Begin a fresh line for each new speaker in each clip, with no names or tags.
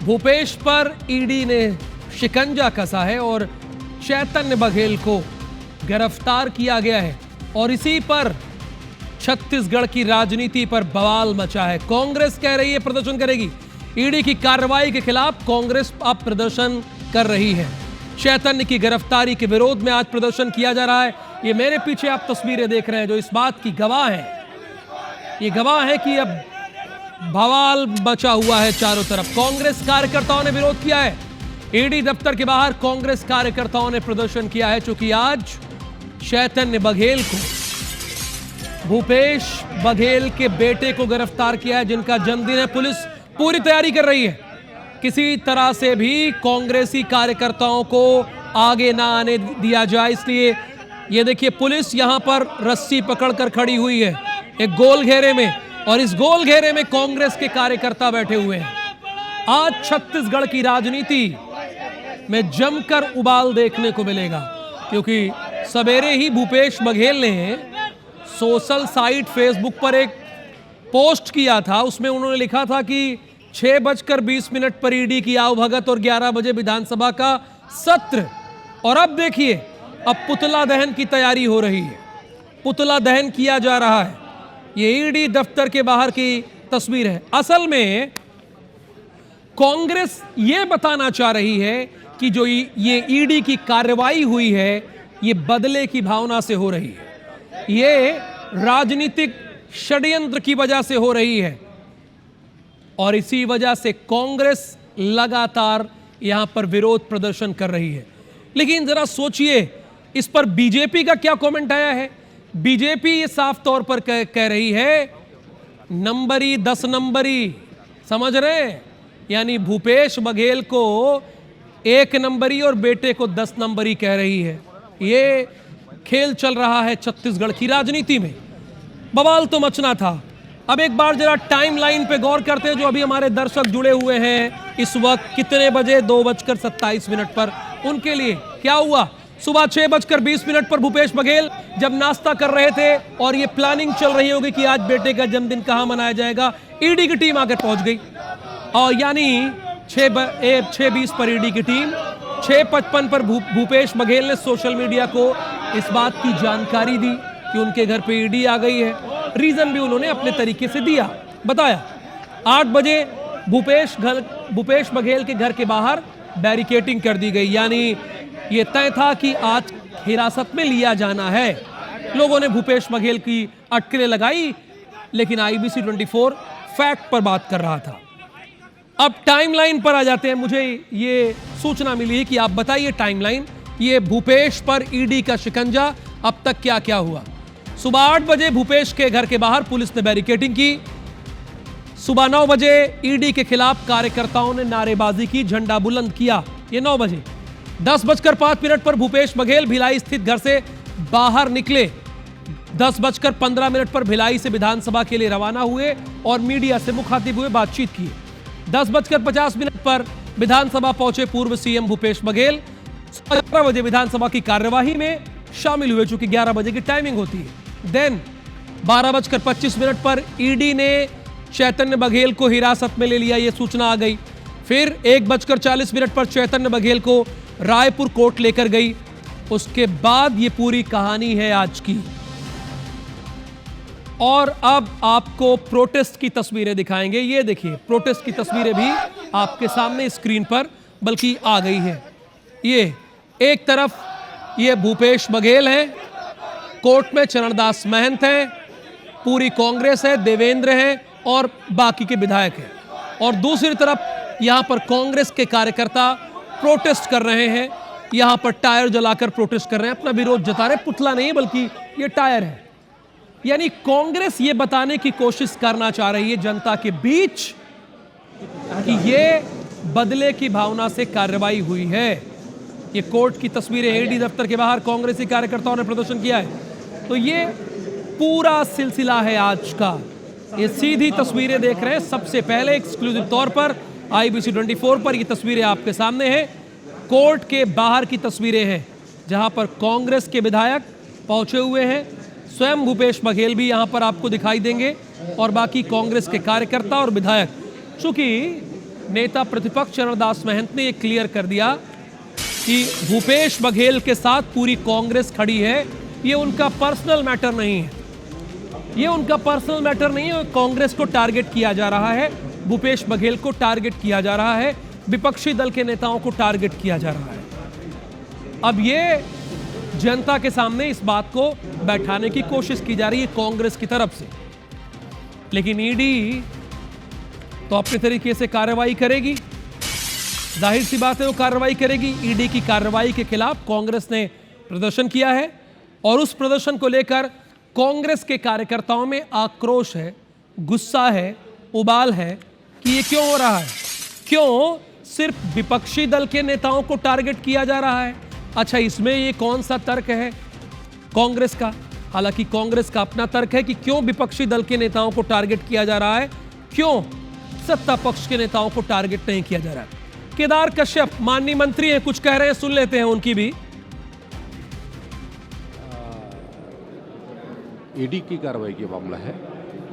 भूपेश पर ईडी ने शिकंजा कसा है और चैतन्य बघेल को गिरफ्तार किया गया है और इसी पर छत्तीसगढ़ की राजनीति पर बवाल मचा है। कांग्रेस कह रही है प्रदर्शन करेगी। ईडी की कार्रवाई के खिलाफ कांग्रेस अब प्रदर्शन कर रही है। चैतन्य की गिरफ्तारी के विरोध में आज प्रदर्शन किया जा रहा है। ये मेरे पीछे आप तस्वीरें देख रहे हैं जो इस बात की गवाह है। ये गवाह है कि अब बवाल मचा हुआ है चारों तरफ। कांग्रेस कार्यकर्ताओं ने विरोध किया है। ईडी दफ्तर के बाहर कांग्रेस कार्यकर्ताओं ने प्रदर्शन किया है क्योंकि आज चैतन्य बघेल को, भूपेश बघेल के बेटे को गिरफ्तार किया है जिनका जन्मदिन है। पुलिस पूरी तैयारी कर रही है किसी तरह से भी कांग्रेसी कार्यकर्ताओं को आगे ना आने दिया जाए, इसलिए ये देखिए पुलिस यहां पर रस्सी पकड़कर खड़ी हुई है एक गोल घेरे में, और इस गोल घेरे में कांग्रेस के कार्यकर्ता बैठे हुए हैं। आज छत्तीसगढ़ की राजनीति में जमकर उबाल देखने को मिलेगा क्योंकि सवेरे ही भूपेश बघेल ने सोशल साइट फेसबुक पर एक पोस्ट किया था। उसमें उन्होंने लिखा था कि 6:20 पर ईडी की आवभगत और 11 बजे विधानसभा का सत्र। और अब देखिए, अब पुतला दहन की तैयारी हो रही है, पुतला दहन किया जा रहा है। ये ईडी दफ्तर के बाहर की तस्वीर है। असल में कांग्रेस ये बताना चाह रही है कि जो ये ईडी की कार्रवाई हुई है ये बदले की भावना से हो रही है, ये राजनीतिक षड्यंत्र की वजह से हो रही है और इसी वजह से कांग्रेस लगातार यहां पर विरोध प्रदर्शन कर रही है। लेकिन जरा सोचिए, इस पर बीजेपी का क्या कमेंट आया है। बीजेपी ये साफ तौर पर कह रही है नंबरी 10 नंबरी, समझ रहे हैं, यानी भूपेश बघेल को 1 नंबरी और बेटे को 10 नंबरी कह रही है। ये खेल चल रहा है छत्तीसगढ़ की राजनीति में। बवाल तो मचना था। अब एक बार जरा टाइमलाइन पे गौर करते हैं जो अभी हमारे दर्शक जुड़े हुए हैं इस वक्त कितने बजे 2:27 पर उनके लिए क्या हुआ। सुबह 6:20 पर भूपेश बघेल जब नाश्ता कर रहे थे और ये प्लानिंग चल रही होगी कि आज बेटे का जन्मदिन कहां मनाया जाएगा, ईडी की टीम आकर पहुंच गई और यानी 6:20 पर ईडी की टीम, 6:55 पर भूपेश बघेल ने सोशल मीडिया को इस बात की जानकारी दी कि उनके घर पे ईडी आ गई है। रीजन भी उन्होंने अपने तरीके से दिया, बताया। 8 बजे भूपेश बघेल के घर के बाहर बैरिकेडिंग कर दी गई, यानी ये तय था कि आज हिरासत में लिया जाना है। लोगों ने भूपेश बघेल की अटकलें लगाई, लेकिन IBC 24 फैक्ट पर बात कर रहा था। अब टाइमलाइन पर आ जाते हैं। मुझे ये सूचना मिली है कि आप बताइए टाइमलाइन, ये भूपेश पर ईडी का शिकंजा अब तक क्या क्या हुआ। सुबह 8 बजे भूपेश के घर के बाहर पुलिस ने बैरिकेडिंग की। सुबह 9 बजे ईडी के खिलाफ कार्यकर्ताओं ने नारेबाजी की, झंडा बुलंद किया, ये 9 बजे। 10:05 पर भूपेश बघेल भिलाई स्थित घर से बाहर निकले। 10:15 पर भिलाई से विधानसभा के लिए रवाना हुए और मीडिया से मुखातिब हुए, बातचीत की। 10:50 पर विधानसभा पहुंचे पूर्व सीएम भूपेश बघेल। 11 बजे विधानसभा की कार्यवाही में शामिल हुए, चूंकि 11 बजे की टाइमिंग होती है। देन 12:25 पर ईडी ने चैतन्य बघेल को हिरासत में ले लिया, यह सूचना आ गई। फिर 1:40 पर चैतन्य बघेल को रायपुर कोर्ट लेकर गई। उसके बाद ये पूरी कहानी है आज की। और अब आपको प्रोटेस्ट की तस्वीरें दिखाएंगे। ये देखिए, प्रोटेस्ट की तस्वीरें भी आपके सामने स्क्रीन पर बल्कि आ गई है। ये एक तरफ ये भूपेश बघेल हैं, कोर्ट में चरणदास महंत हैं, पूरी कांग्रेस है, देवेंद्र हैं और बाकी के विधायक हैं। और दूसरी तरफ यहां पर कांग्रेस के कार्यकर्ता प्रोटेस्ट कर रहे हैं, यहां पर टायर जलाकर प्रोटेस्ट कर रहे हैं, अपना विरोध जता रहे हैं। पुतला नहीं बल्कि ये टायर है। यानी कांग्रेस ये बताने की कोशिश करना चाह रही है जनता के बीच कि ये बदले की भावना से कार्रवाई हुई है। ये कोर्ट की तस्वीरें, ईडी दफ्तर के बाहर कांग्रेसी कार्यकर्ताओं ने प्रदर्शन किया है। तो ये पूरा सिलसिला है आज का। ये सीधी तस्वीरें देख रहे हैं सबसे पहले एक्सक्लूसिव तौर पर IBC 24 पर। ये तस्वीरें आपके सामने हैं, कोर्ट के बाहर की तस्वीरें हैं जहां पर कांग्रेस के विधायक पहुंचे हुए हैं। स्वयं भूपेश बघेल भी यहां पर आपको दिखाई देंगे और बाकी कांग्रेस के कार्यकर्ता और विधायक। चूंकि नेता प्रतिपक्ष चरणदास महंत ने यह क्लियर कर दिया कि भूपेश बघेल के साथ पूरी कांग्रेस खड़ी है। ये उनका पर्सनल मैटर नहीं है, ये उनका पर्सनल मैटर नहीं है। कांग्रेस को टारगेट किया जा रहा है, भूपेश बघेल को टारगेट किया जा रहा है, विपक्षी दल के नेताओं को टारगेट किया जा रहा है। अब ये जनता के सामने इस बात को बैठाने की कोशिश की जा रही है कांग्रेस की तरफ से, लेकिन ईडी तो अपने तरीके से कार्रवाई करेगी। जाहिर सी बात है वो कार्रवाई करेगी। ईडी की कार्रवाई के खिलाफ कांग्रेस ने प्रदर्शन किया है और उस प्रदर्शन को लेकर कांग्रेस के कार्यकर्ताओं में आक्रोश है, गुस्सा है, उबाल है कि ये क्यों हो रहा है, क्यों सिर्फ विपक्षी दल के नेताओं को टारगेट किया जा रहा है। अच्छा, इसमें ये कौन सा तर्क है कांग्रेस का? हालांकि कांग्रेस का अपना तर्क है कि क्यों विपक्षी दल के नेताओं को टारगेट किया जा रहा है, क्यों सत्ता पक्ष के नेताओं को टारगेट नहीं किया जा रहा है। केदार कश्यप माननीय मंत्री हैं, कुछ कह रहे हैं, सुन लेते हैं उनकी भी।
ईडी की कार्रवाई का मामला है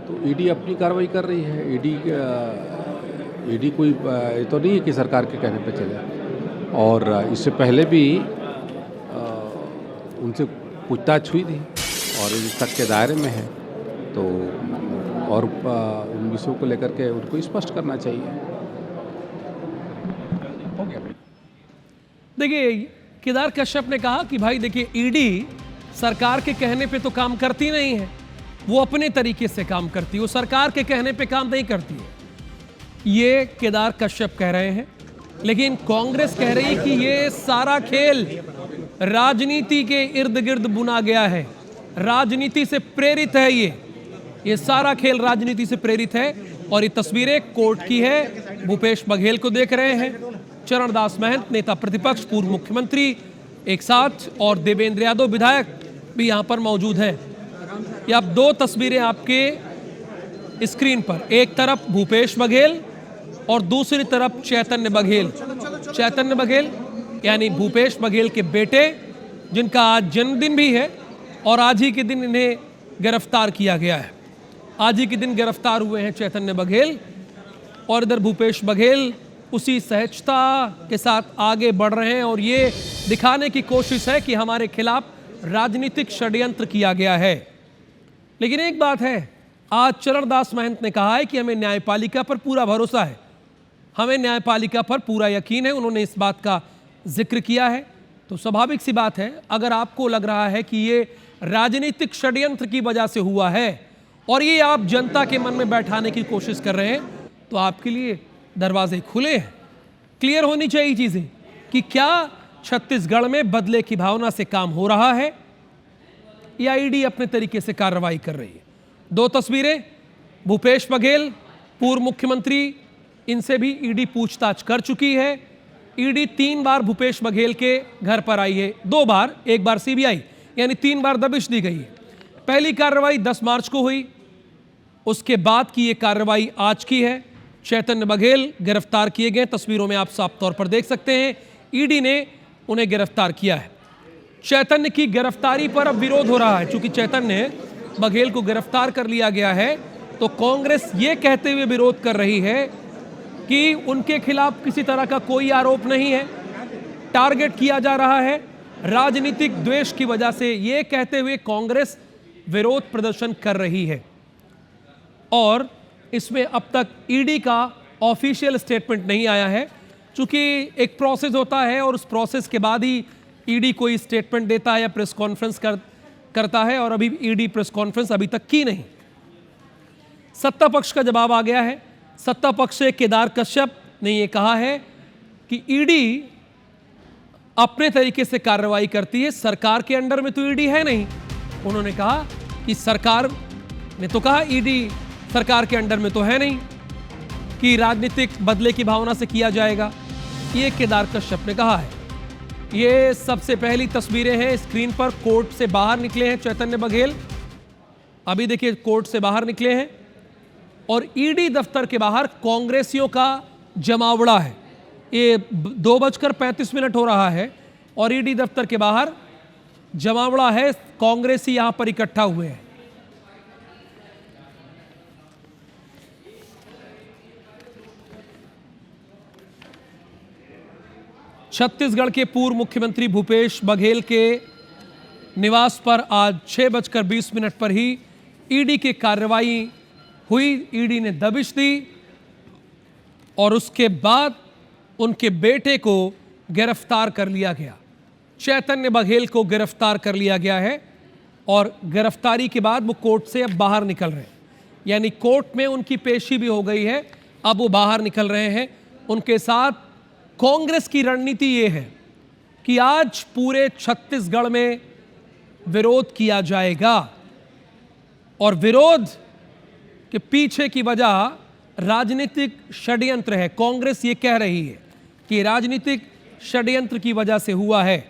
तो ईडी अपनी कार्रवाई कर रही है। ईडी कोई ये तो नहीं है कि सरकार के कहने पे चले, और इससे पहले भी उनसे पूछताछ हुई थी और इस तक के दायरे में है, तो और उन विषयों को लेकर के उनको स्पष्ट करना चाहिए।
देखिए, केदार कश्यप ने कहा कि भाई देखिए, ईडी सरकार के कहने पे तो काम करती नहीं है, वो अपने तरीके से काम करती है, वो सरकार के कहने पे काम नहीं करती है। ये केदार कश्यप कह रहे हैं, लेकिन कांग्रेस कह रही है कि ये सारा खेल राजनीति के इर्द गिर्द बुना गया है, राजनीति से प्रेरित है। ये सारा खेल राजनीति से प्रेरित है। और ये तस्वीरें कोर्ट की है, भूपेश बघेल को देख रहे हैं, चरणदास महंत नेता प्रतिपक्ष पूर्व मुख्यमंत्री एक साथ, और देवेंद्र यादव विधायक भी यहां पर मौजूद हैं। ये अब दो तस्वीरें आपके स्क्रीन पर, एक तरफ भूपेश बघेल और दूसरी तरफ चैतन्य बघेल। चैतन्य बघेल यानी भूपेश बघेल के बेटे, जिनका आज जन्मदिन भी है और आज ही के दिन इन्हें गिरफ्तार किया गया है। आज ही के दिन गिरफ्तार हुए हैं चैतन्य बघेल, और इधर भूपेश बघेल उसी सहजता के साथ आगे बढ़ रहे हैं और ये दिखाने की कोशिश है कि हमारे खिलाफ राजनीतिक षड्यंत्र किया गया है। लेकिन एक बात है, आज चरणदास महंत ने कहा है कि हमें न्यायपालिका पर पूरा भरोसा है, हमें न्यायपालिका पर पूरा यकीन है। उन्होंने इस बात का जिक्र किया है। तो स्वाभाविक सी बात है, अगर आपको लग रहा है कि ये राजनीतिक षड्यंत्र की वजह से हुआ है और ये आप जनता के मन में बैठाने की कोशिश कर रहे हैं, तो आपके लिए दरवाजे खुले हैं। क्लियर होनी चाहिए चीजें कि क्या छत्तीसगढ़ में बदले की भावना से काम हो रहा है या ईडी अपने तरीके से कार्रवाई कर रही है। दो तस्वीरें, भूपेश बघेल पूर्व मुख्यमंत्री, इनसे भी ईडी पूछताछ कर चुकी है। ईडी 3 बार भूपेश बघेल के घर पर आई है, 2 बार, एक बार सीबीआई, यानी 3 बार दबिश दी गई है। पहली कार्रवाई 10 मार्च को हुई, उसके बाद की ये कार्रवाई आज की है। चैतन्य बघेल गिरफ्तार किए गए, तस्वीरों में आप साफ तौर पर देख सकते हैं, ईडी ने उन्हें गिरफ्तार किया है। चैतन्य की गिरफ्तारी पर अब विरोध हो रहा है, क्योंकि चैतन्य बघेल को गिरफ्तार कर लिया गया है, तो कांग्रेस ये कहते हुए विरोध कर रही है कि उनके खिलाफ किसी तरह का कोई आरोप नहीं है, टारगेट किया जा रहा है राजनीतिक द्वेष की वजह से, ये कहते हुए कांग्रेस विरोध प्रदर्शन कर रही है। और इसमें अब तक ईडी का ऑफिशियल स्टेटमेंट नहीं आया है, क्योंकि एक प्रोसेस होता है और उस प्रोसेस के बाद ही ईडी कोई स्टेटमेंट देता है या प्रेस कॉन्फ्रेंस करता है, और अभी ईडी प्रेस कॉन्फ्रेंस अभी तक की नहीं। सत्ता पक्ष का जवाब आ गया है। सत्ता पक्ष से केदार कश्यप ने यह कहा है कि ईडी अपने तरीके से कार्रवाई करती है, सरकार के अंडर में तो ईडी है नहीं। उन्होंने कहा कि सरकार ने तो कहा ईडी सरकार के अंडर में तो है नहीं कि राजनीतिक बदले की भावना से किया जाएगा, ये केदार कश्यप ने कहा है। ये सबसे पहली तस्वीरें हैं स्क्रीन पर, कोर्ट से बाहर निकले हैं चैतन्य बघेल, अभी देखिए कोर्ट से बाहर निकले हैं, और ईडी दफ्तर के बाहर कांग्रेसियों का जमावड़ा है। ये 2:35 हो रहा है और ईडी दफ्तर के बाहर जमावड़ा है, कांग्रेसी यहां पर इकट्ठा हुए हैं। छत्तीसगढ़ के पूर्व मुख्यमंत्री भूपेश बघेल के निवास पर आज 6:20 पर ही ईडी की कार्रवाई हुई। ईडी ने दबिश दी और उसके बाद उनके बेटे को गिरफ्तार कर लिया गया। चैतन्य बघेल को गिरफ्तार कर लिया गया है और गिरफ्तारी के बाद वो कोर्ट से अब बाहर निकल रहे हैं, यानी कोर्ट में उनकी पेशी भी हो गई है, अब वो बाहर निकल रहे हैं। उनके साथ कांग्रेस की रणनीति ये है कि आज पूरे छत्तीसगढ़ में विरोध किया जाएगा और विरोध के पीछे की वजह राजनीतिक षड्यंत्र है। कांग्रेस ये कह रही है कि राजनीतिक षड्यंत्र की वजह से हुआ है,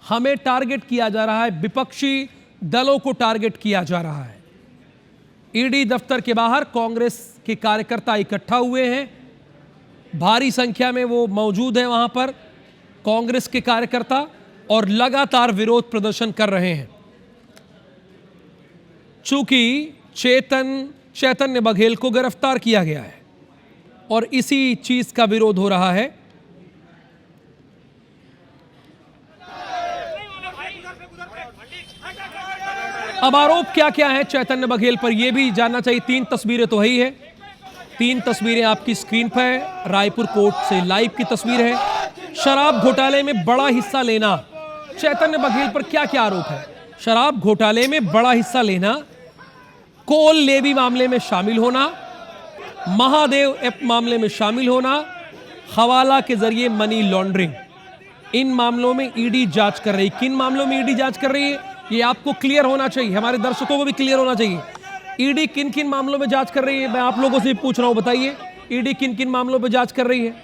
हमें टारगेट किया जा रहा है, विपक्षी दलों को टारगेट किया जा रहा है। ईडी दफ्तर के बाहर कांग्रेस के कार्यकर्ता इकट्ठा हुए हैं, भारी संख्या में वो मौजूद हैं वहां पर कांग्रेस के कार्यकर्ता, और लगातार विरोध प्रदर्शन कर रहे हैं। चूंकि चैतन्य बघेल को गिरफ्तार किया गया है और इसी चीज का विरोध हो रहा है। अब आरोप क्या क्या है चैतन्य बघेल पर, यह भी जानना चाहिए। 3 तस्वीरें तो ही है, 3 तस्वीरें आपकी स्क्रीन पर है। रायपुर कोर्ट से लाइव की तस्वीर है। शराब घोटाले में बड़ा हिस्सा लेना, चैतन्य बघेल पर क्या क्या आरोप है? शराब घोटाले में बड़ा हिस्सा लेना, कोल लेवी मामले में शामिल होना, महादेव ऐप मामले में शामिल होना, हवाला के जरिए मनी लॉन्ड्रिंग, इन मामलों में ईडी जांच कर रही। किन मामलों में ईडी जांच कर रही है ये आपको क्लियर होना चाहिए, हमारे दर्शकों को भी क्लियर होना चाहिए। ईडी किन किन मामलों में जांच कर रही है, मैं आप लोगों से पूछ रहा हूं, बताइए ईडी किन किन मामलों पर जांच कर रही है?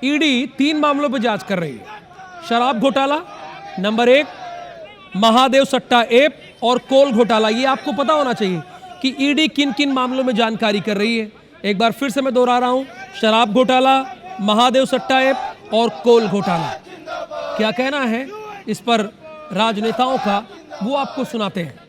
ईडी 3 मामलों पर जांच कर रही है। शराब घोटाला नंबर 1, महादेव सट्टा ऐप और कोल घोटाला। ये आपको पता होना चाहिए कि ईडी किन किन मामलों में जानकारी कर रही है। एक बार फिर से मैं दोहरा रहा हूं, शराब घोटाला, महादेव सट्टा ऐप और कोल घोटाला। क्या कहना है इस पर राजनेताओं का, वो आपको सुनाते हैं।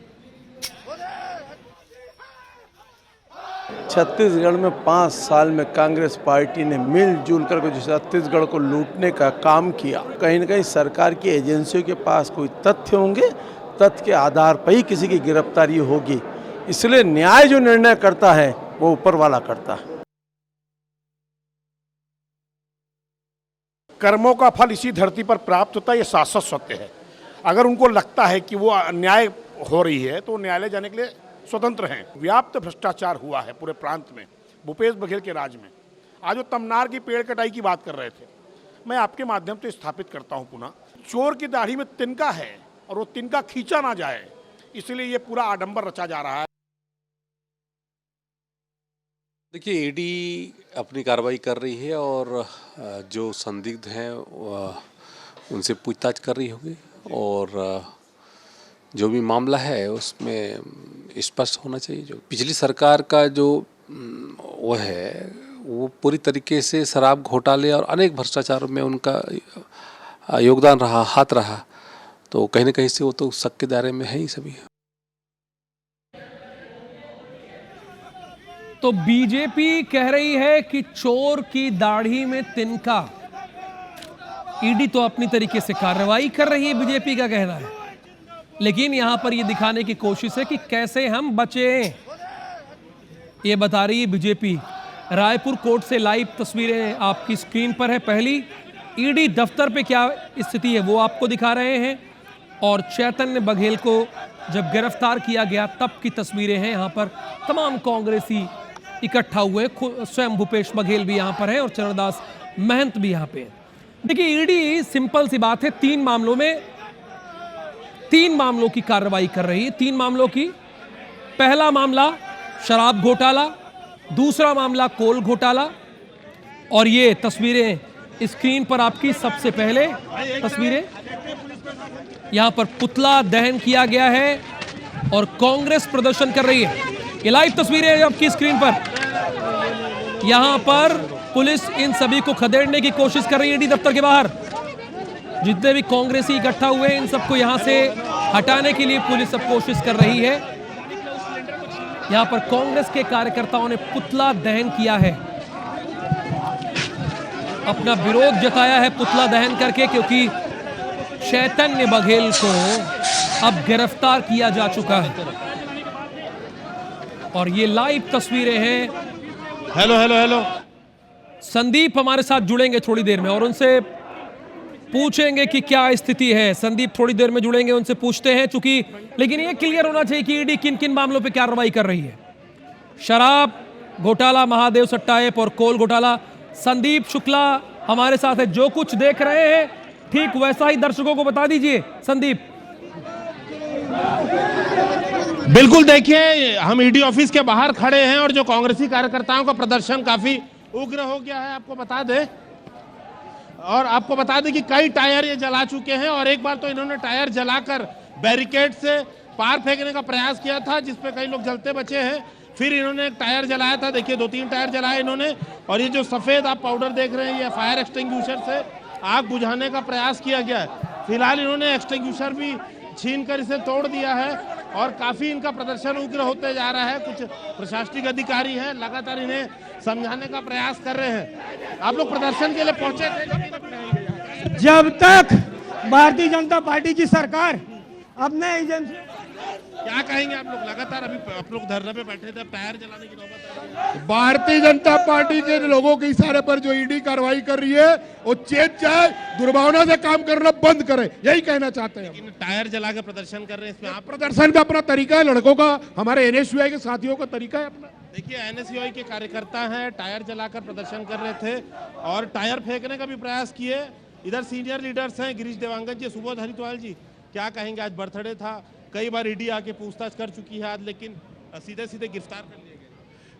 छत्तीसगढ़ में 5 साल में कांग्रेस पार्टी ने मिलजुल कर जो छत्तीसगढ़ को लूटने का काम किया, कहीं न कहीं सरकार की एजेंसियों के पास कोई तथ्य होंगे, तथ्य के आधार पर ही किसी की गिरफ्तारी होगी। इसलिए न्याय जो निर्णय करता है वो ऊपर वाला करता है।
कर्मों का फल इसी धरती पर प्राप्त होता है, ये शाश्वत सत्य है। अगर उनको लगता है कि वो अन्याय हो रही है तो न्यायालय जाने के लिए स्वतंत्र हैं। व्याप्त भ्रष्टाचार हुआ है पूरे प्रांत में, भूपेश बघेल के राज में। आज वो तमनार की पेड़ कटाई की बात कर रहे थे, मैं आपके माध्यम से स्थापित करता हूं पुनः, चोर की दाढ़ी में तिनका है और वो तिनका खींचा ना जाए, इसलिए ये पूरा आडंबर रचा जा रहा है।
देखिए, ईडी अपनी कार्रवाई कर रही है और जो संदिग्ध हैं उनसे पूछताछ कर रही होगी, और जो भी मामला है उसमें स्पष्ट होना चाहिए। जो पिछली सरकार का जो वो है वो पूरी तरीके से शराब घोटाले और अनेक भ्रष्टाचारों में उनका योगदान रहा, हाथ रहा, तो कहीं ना कहीं से वो तो शक के दायरे में है ही सभी।
तो बीजेपी कह रही है कि चोर की दाढ़ी में तिनका। ईडी तो अपनी तरीके से कार्रवाई कर रही है, बीजेपी का कहना है, लेकिन यहां पर यह दिखाने की कोशिश है कि कैसे हम बचें, ये बता रही है बीजेपी। रायपुर कोर्ट से लाइव तस्वीरें आपकी स्क्रीन पर है। पहली, ईडी दफ्तर पे क्या स्थिति है वो आपको दिखा रहे हैं, और चैतन्य बघेल को जब गिरफ्तार किया गया तब की तस्वीरें हैं। यहाँ पर तमाम कांग्रेसी इकट्ठा हुए, स्वयं भूपेश बघेल भी यहाँ पर है और चरणदास महंत भी यहाँ पे है। देखिए, ईडी सिंपल सी बात है, 3 मामलों की कार्रवाई कर रही है। 3 मामलों की, पहला मामला शराब घोटाला, दूसरा मामला कोल घोटाला, और ये तस्वीरें स्क्रीन पर आपकी सबसे पहले तस्वीरें, यहां पर पुतला दहन किया गया है और कांग्रेस प्रदर्शन कर रही है। ये लाइव तस्वीरें हैं आपकी स्क्रीन पर। यहां पर पुलिस इन सभी को खदेड़ने की कोशिश कर रही है। ईडी दफ्तर के बाहर जितने भी कांग्रेसी इकट्ठा हुए हैं इन सबको यहां से हटाने के लिए पुलिस अब कोशिश कर रही है। यहां पर कांग्रेस के कार्यकर्ताओं ने पुतला दहन किया है। अपना विरोध जताया है पुतला दहन करके, क्योंकि चैतन्य बघेल को अब गिरफ्तार किया जा चुका है। और ये लाइव तस्वीरें हैं।
Hello hello hello.
संदीप हमारे साथ जुड़ेंगे थोड़ी देर में और उनसे पूछेंगे कि क्या स्थिति है। संदीप थोड़ी देर में जुड़ेंगे, उनसे पूछते हैं। चूंकि लेकिन ये क्लियर होना चाहिए कि ईडी किन किन मामलों पे कार्रवाई कर रही है। शराब घोटाला, महादेव सट्टा ऐप और कोल घोटाला। संदीप शुक्ला हमारे साथ है। जो कुछ देख रहे हैं ठीक वैसा ही दर्शकों को बता दीजिए संदीप।
बिल्कुल, देखिए हम ईडी ऑफिस के बाहर खड़े हैं और जो कांग्रेसी कार्यकर्ताओं का प्रदर्शन काफी उग्र हो गया है, आपको बता दें। और आपको बता दें कि कई टायर ये जला चुके हैं और एक बार तो इन्होंने टायर जलाकर बैरिकेड से पार फेंकने का प्रयास किया था, जिसपे कई लोग जलते बचे हैं। फिर इन्होंने एक टायर जलाया था, देखिए 2-3 टायर जलाए इन्होंने। और ये जो सफेद आप पाउडर देख रहे हैं, ये फायर एक्सटिंग्विशर से आग बुझाने का प्रयास किया गया है। फिलहाल इन्होंने एक्सटिंग्विशर भी छीनकर इसे तोड़ दिया है और काफी इनका प्रदर्शन उग्र होते जा रहा है। कुछ प्रशासनिक अधिकारी हैं, लगातार इन्हें समझाने का प्रयास कर रहे हैं। आप लोग प्रदर्शन के लिए पहुंचे थे?
जब तक भारतीय जनता पार्टी की सरकार अपने एजेंसी,
क्या कहेंगे आप लोग? लगातार अभी आप लोग धरने पे बैठे थे, टायर जलाने की नौबत आ रही है।
भारतीय जनता पार्टी के लोगों के इशारे पर जो ईडी कार्रवाई कर रही है वो चेत जाए, दुर्भावना से काम करना बंद करे, यही कहना चाहते हैं।
लेकिन टायर जला के प्रदर्शन कर रहे हैं, इसमें आप
प्रदर्शन का अपना तरीका है, लड़कों का, हमारे एनएसयूआई के साथियों का तरीका है अपना।
देखिए एनएसयूआई के कार्यकर्ता हैं, टायर जलाकर प्रदर्शन कर रहे थे और टायर फेंकने का भी प्रयास किए। इधर सीनियर लीडर्स हैं, गिरीश देवांगन जी, सुबोध हरिद्वाल जी, क्या कहेंगे? आज बर्थडे था, कई बार ईडी आके पूछताछ कर चुकी है आज, लेकिन सीधे सीधे गिरफ्तार कर लिए गए।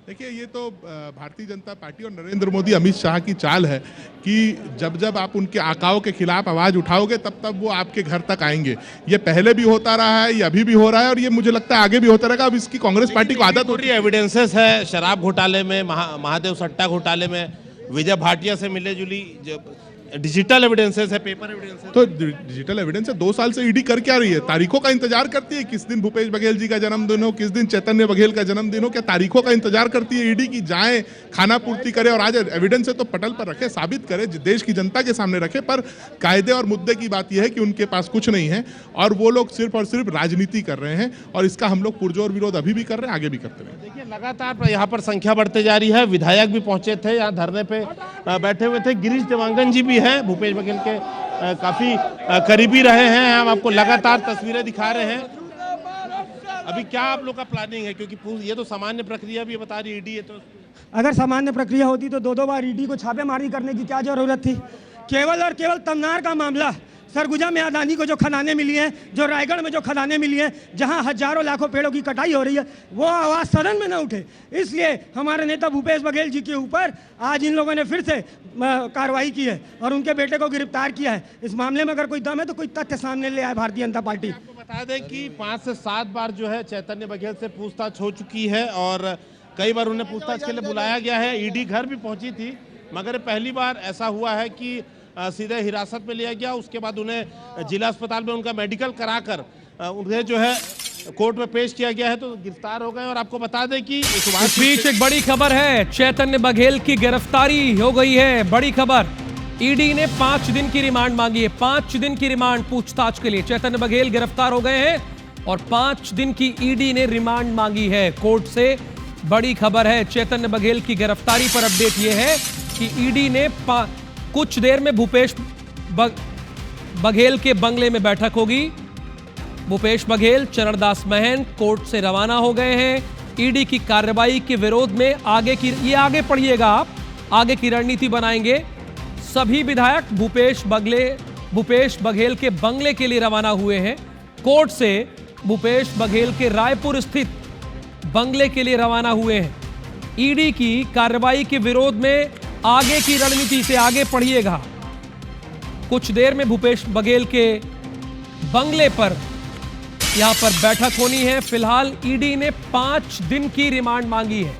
देखिए ये तो भारतीय जनता पार्टी और नरेंद्र मोदी अमित शाह की चाल है कि जब जब आप उनके आकाओं के खिलाफ आवाज उठाओगे तब तब वो आपके घर तक आएंगे। ये पहले भी होता रहा है, ये अभी भी हो रहा है और ये मुझे लगता है आगे भी होता रहेगा। अब इसकी कांग्रेस पार्टी को आदत हो रही है।
एविडेंसेस है शराब घोटाले में, महादेव सट्टा घोटाले में, विजय भाटिया से मिले जुली डिजिटल एविडेंसेस है, पेपर एविडेंसेस।
तो डिजिटल एविडेंस है। 2 साल से ईडी कर क्या रही है? तारीखों का इंतजार करती है, किस दिन भूपेश बघेल जी का जन्मदिन हो, किस दिन चैतन्य बघेल का जन्मदिन हो, क्या तारीखों का इंतजार करती है ईडी की जाए खाना पूर्ति करे और आज एविडेंस है तो पटल पर रखे, साबित करे, देश की जनता के सामने रखे। पर कायदे और मुद्दे की बात यह है कि उनके पास कुछ नहीं है और वो लोग सिर्फ और सिर्फ राजनीति कर रहे हैं और इसका हम लोग पुरजोर विरोध अभी भी कर रहे हैं, आगे भी करते रहेंगे।
देखिए लगातार यहाँ पर संख्या बढ़ते जा रही है। विधायक भी पहुंचे थे, यहाँ धरने पे बैठे हुए थे। गिरीश देवांगन जी भी हैं, भूपेश बघेल के काफी करीबी रहे हैं। हम आपको लगातार तस्वीरें दिखा रहे हैं। अभी क्या आप लोग का प्लानिंग है? क्योंकि ये तो सामान्य प्रक्रिया भी बता रही ईडी है, तो
अगर सामान्य प्रक्रिया होती तो 2-2 बार ईडी को छापेमारी करने की क्या जरूरत थी? केवल और केवल तमनार का मामला, सरगुजा में अदानी को जो खदानें मिली हैं, जो रायगढ़ में जो खदानें मिली हैं, जहां हजारों लाखों पेड़ों की कटाई हो रही है, वो आवाज़ सदन में न उठे। इसलिए हमारे नेता भूपेश बघेल जी के ऊपर आज इन लोगों ने फिर से कार्रवाई की है और उनके बेटे को गिरफ्तार किया है। इस मामले में अगर कोई दम है तो कोई तथ्य सामने ले आए भारतीय जनता पार्टी।
आपको बता दें कि 5 से 7 बार जो है चैतन्य बघेल से पूछताछ हो चुकी है और कई बार उन्हें पूछताछ के लिए बुलाया गया है। ईडी घर भी पहुंची थी, मगर पहली बार ऐसा हुआ है कि सीधे हिरासत में लिया गया। उसके बाद उन्हें जिला अस्पताल में उनका मेडिकल कराकर उन्हें जो है कोर्ट में पेश किया गया है, तो गिरफ्तार हो गए। और आपको बता दें कि
इस बीच एक बड़ी खबर है, चैतन्य बघेल की गिरफ्तारी हो गई है। बड़ी खबर, ईडी ने 5 दिन की रिमांड मांगी है। 5 दिन की रिमांड पूछताछ के लिए चैतन्य बघेल गिरफ्तार हो गए हैं और 5 दिन की ईडी ने रिमांड मांगी है कोर्ट से। बड़ी खबर है, चैतन्य बघेल की गिरफ्तारी पर अपडेट यह है कि ईडी ने कुछ देर में भूपेश बघेल के बंगले में बैठक होगी। भूपेश बघेल, चरणदास महंत कोर्ट से रवाना हो गए हैं। ईडी की कार्रवाई के विरोध में आगे पढ़िएगा आप, आगे की रणनीति बनाएंगे। सभी विधायक भूपेश बघेल के बंगले के लिए रवाना हुए हैं। कोर्ट से भूपेश बघेल के रायपुर स्थित बंगले के लिए रवाना हुए हैं। ईडी की कार्रवाई के विरोध में आगे की रणनीति से आगे पढ़िएगा। कुछ देर में भूपेश बघेल के बंगले पर यहां पर बैठक होनी है। फिलहाल ईडी ने 5 दिन की रिमांड मांगी है।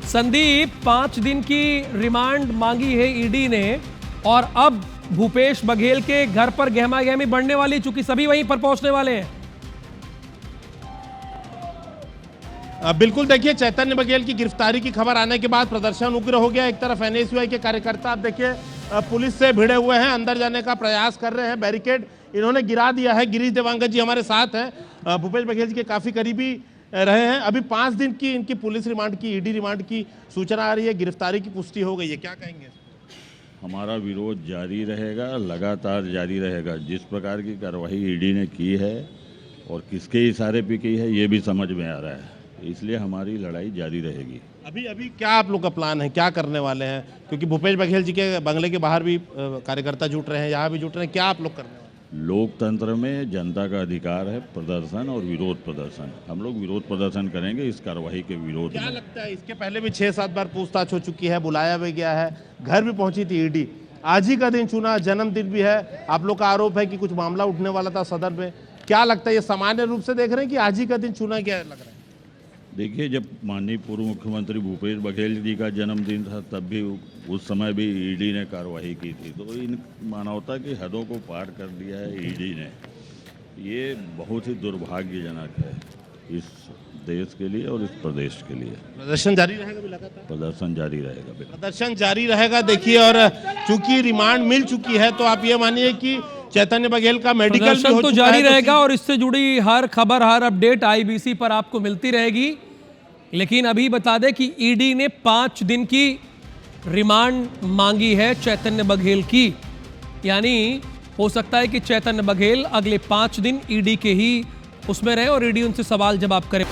संदीप, 5 दिन की रिमांड मांगी है ईडी ने और अब भूपेश बघेल के घर पर गहमा गहमी बढ़ने वाली, चूंकि सभी वहीं पर पहुंचने वाले हैं।
बिल्कुल देखिए, चैतन्य बघेल की गिरफ्तारी की खबर आने के बाद प्रदर्शन उग्र हो गया। एक तरफ एनएसयूआई के कार्यकर्ता आप देखिए पुलिस से भिड़े हुए हैं, अंदर जाने का प्रयास कर रहे हैं, बैरिकेड इन्होंने गिरा दिया है। गिरीश देवांगन जी हमारे साथ हैं, भूपेश बघेल जी के काफ़ी करीबी रहे हैं। अभी 5 दिन की इनकी पुलिस रिमांड की, ईडी रिमांड की सूचना आ रही है, गिरफ्तारी की पुष्टि हो गई है, क्या कहेंगे?
हमारा विरोध जारी रहेगा, लगातार जारी रहेगा। जिस प्रकार की कार्रवाई ईडी ने की है और किसके इशारे पे की है ये भी समझ में आ रहा है, इसलिए हमारी लड़ाई जारी रहेगी।
अभी क्या आप लोग का प्लान है, क्या करने वाले हैं? क्योंकि भूपेश बघेल जी के बंगले के बाहर भी कार्यकर्ता जुट रहे हैं, यहाँ भी जुट रहे हैं, क्या आप लोग करने वाले हैं?
लोकतंत्र में जनता का अधिकार है प्रदर्शन और विरोध प्रदर्शन। हम लोग विरोध प्रदर्शन करेंगे इस कार्रवाई के विरोध
क्या
में।
लगता है, इसके पहले भी 6-7 बार पूछताछ हो चुकी है, बुलाया भी गया है, घर भी पहुंची थी ईडी, आज ही का दिन चुना, जन्मदिन भी है, आप लोग का आरोप है कि कुछ मामला उठने वाला था सदन में, क्या लगता है ये सामान्य रूप से देख रहे हैं कि आज ही का दिन चुना, क्या लग रहा है?
देखिए, जब माननीय पूर्व मुख्यमंत्री भूपेश बघेल जी का जन्मदिन था तब भी उस समय भी ईडी ने कार्रवाई की थी, तो इन मानवता की हदों को पार कर दिया है ईडी ने। ये बहुत ही दुर्भाग्यजनक है इस देश के लिए और इस प्रदेश के लिए।
प्रदर्शन जारी रहेगा भी लगातार?
प्रदर्शन जारी रहेगा,
प्रदर्शन जारी रहेगा। देखिए, और चूंकि रिमांड मिल चुकी है तो आप ये मानिए कि चैतन्य बघेल का मेडिकल भी हो
प्रदर्शन तो
चुका
जारी
है,
रहेगा और इससे जुड़ी हर खबर, हर अपडेट आईबीसी पर आपको मिलती रहेगी। लेकिन अभी बता दें कि ईडी ने 5 दिन की रिमांड मांगी है चैतन्य बघेल की, यानी हो सकता है कि चैतन्य बघेल अगले 5 दिन ईडी के ही उसमें रहे और ईडी उनसे सवाल जवाब करे।